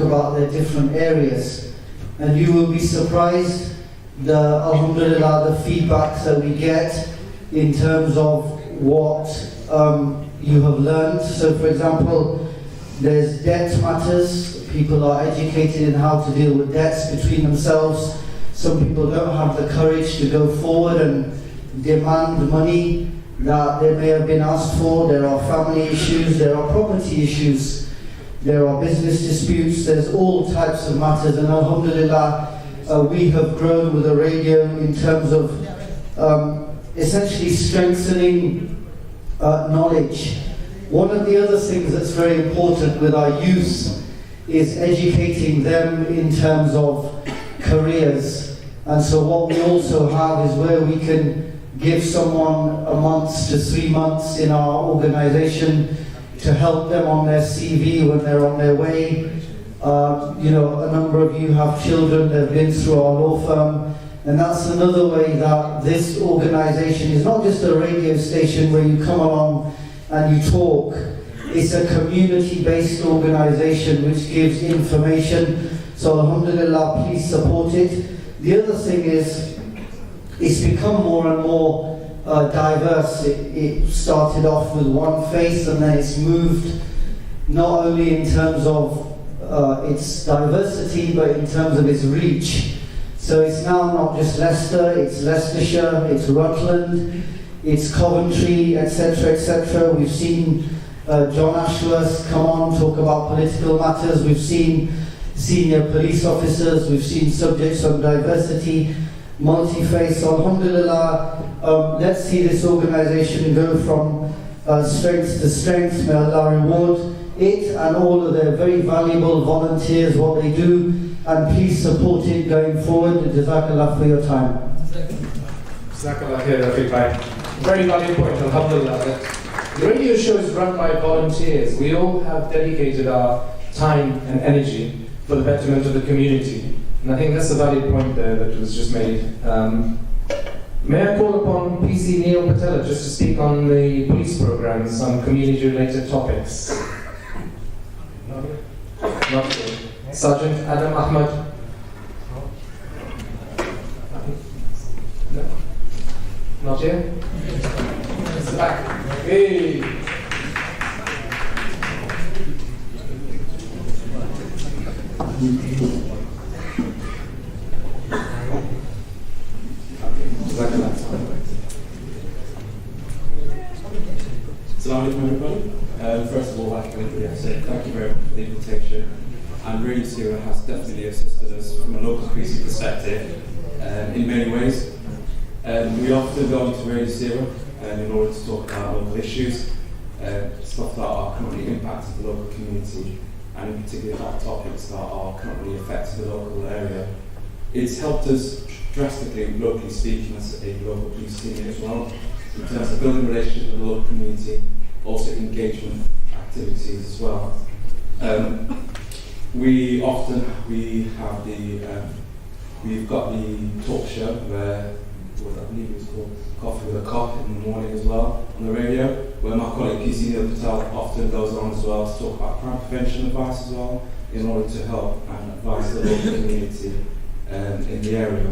talk about their different areas. And you will be surprised, alhamdulillah, the feedback that we get in terms of what you have learned. So for example, there's debt matters. People are educated in how to deal with debts between themselves. Some people don't have the courage to go forward and demand money that they may have been asked for. There are family issues, there are property issues, there are business disputes, there's all types of matters, and alhamdulillah, we have grown with the radio in terms of essentially strengthening knowledge. One of the other things that's very important with our youth is educating them in terms of careers. And so what we also have is where we can give someone a month to 3 months in our organization to help them on their CV when they're on their way. You know, a number of you have children, they've been through our law firm, and that's another way that this organization is not just a radio station where you come along and you talk. It's a community-based organization which gives information. So alhamdulillah, please support it. The other thing is, it's become more and more diverse. It started off with one face, and then it's moved not only in terms of its diversity, but in terms of its reach. So it's now not just Leicester, it's Leicestershire, it's Rutland, it's Coventry, etc., etc. We've seen John Ashworth come on, talk about political matters. We've seen senior police officers, we've seen subjects on diversity, multi-faith. So alhamdulillah, let's see this organization go from strength to strength. May Allah reward it and all of their very valuable volunteers, what they do, and please support it going forward. Jazakallah for your time. Jazakallah khair. Very valuable point, alhamdulillah. The radio show is run by volunteers. We all have dedicated our time and energy for the betterment of the community. And I think that's a valid point there that was just made. May I call upon PC Neil Patella just to speak on the police programs on community-related topics? Not here. Sergeant Adam Ahmad. No. Not here? It's back. Hey! Assalamu alaikum everybody. First of all, like everybody said, thank you very much for the invitation. And Radio Seerah has definitely assisted us from a local policing perspective in many ways. We often go into Radio Seerah in order to talk about local issues, stuff that are currently impacting the local community, and in particular hot topics that are currently affecting the local area. It's helped us drastically, locally speaking, as a local police unit as well, in terms of building relationships with the local community, also engagement activities as well. We've got the talk show where, what I believe it's called, Coffee with a Cop in the morning as well, on the radio, where my colleague PC Neil Patel often goes on as well to talk about crime prevention advice as well, in order to help and advise the local community in the area.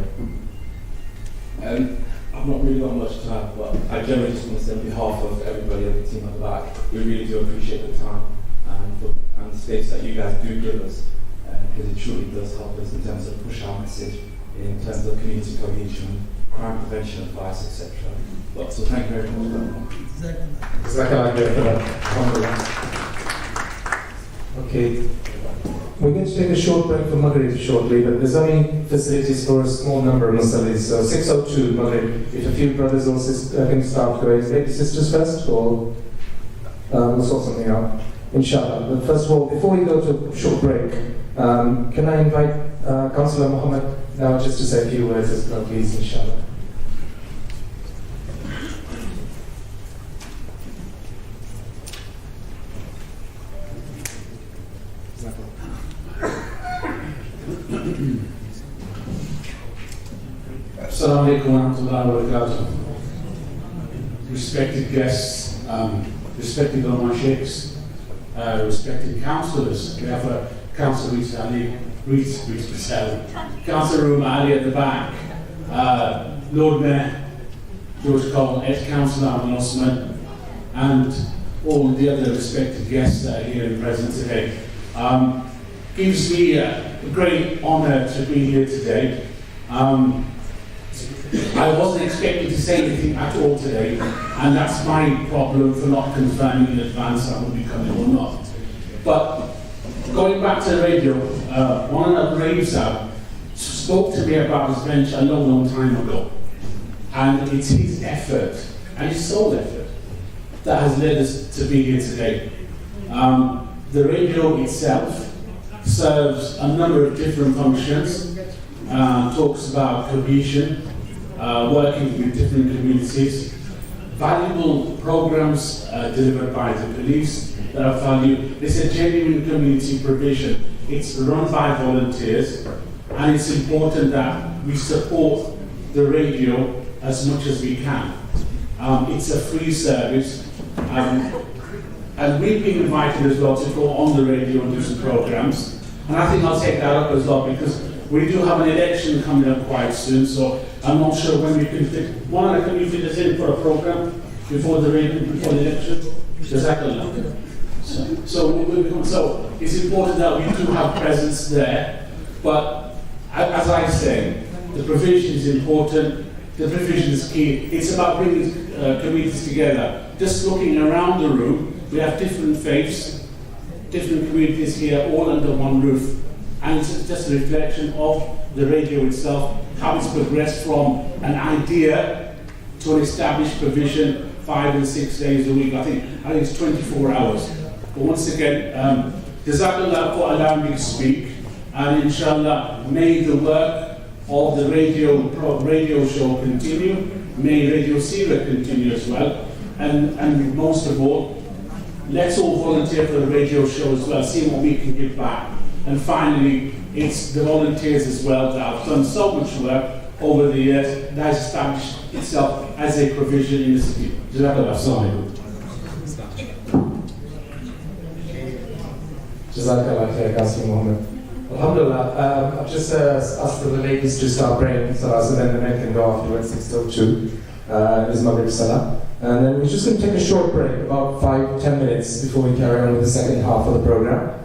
I've not really got much to add, but I generally just want to say on behalf of everybody on the team at the back, we really do appreciate the time and the space that you guys do give us, because it truly does help us in terms of push our message, in terms of community cohesion, crime prevention advice, etc. But so thank you very much. Okay. We're going to take a short break for Maghrib shortly, but there's only facilities for a small number of Muslims. So 6:02 Maghrib. If a few brothers or sisters can start going, maybe sisters first, or we'll sort something out, inshallah. But first of all, before we go to a short break, can I invite Councillor Mohammed now just to say a few words as well, please, inshallah. Assalamu alaikum wa rahmatullahi wa barakatuh. Respected guests, respected Ulama Sheikhs, respected councillors, Councillor Councillor Room Ali at the back, Lord Mayor George Cole, ex-councillor Alan Osman, and all the other respected guests that are here and present today. Gives me a great honour to be here today. I wasn't expecting to say anything at all today, and that's my problem for not confirming in advance I will be coming or not. But going back to the radio, one of the raves spoke to me about his bench a long time ago. And it's his effort, and his sole effort, that has led us to be here today. The radio itself serves a number of different functions, talks about cohesion, working with different communities, valuable programs delivered by the police that are valued. It's a genuine community provision. It's run by volunteers, and it's important that we support the radio as much as we can. It's a free service, and we've been invited as well to go on the radio and do some programs. And I think I'll take that up as well, because we do have an election coming up quite soon, so I'm not sure when we can fit. Can you fit us in for a program before the election? Does that go along? So it's important that we do have presence there, but as I say, the provision is important, the provision is key. It's about bringing communities together. Just looking around the room, we have different faiths, different communities here, all under one roof. And it's just a reflection of the radio itself, how it's progressed from an idea to an established provision 5 and 6 days a week. I think it's 24 hours. But once again, Jazakallah for allowing me to speak, and inshallah, may the work of the radio show continue, may Radio Seerah continue as well, and most of all, let's all volunteer for the radio show as well, see what we can give back. And finally, it's the volunteers as well that have done so much work over the years that has established itself as a provision in the city. Jazakallah. Assalamu alaikum. Jazakallah khair, Qassim Mohammed. Alhamdulillah, I've just asked for the ladies to start praying, so then the men can go afterwards, 6 till 2, is Maghrib Salah. And then we're just going to take a short break, about 5-10 minutes, before we carry on with the second half of the program.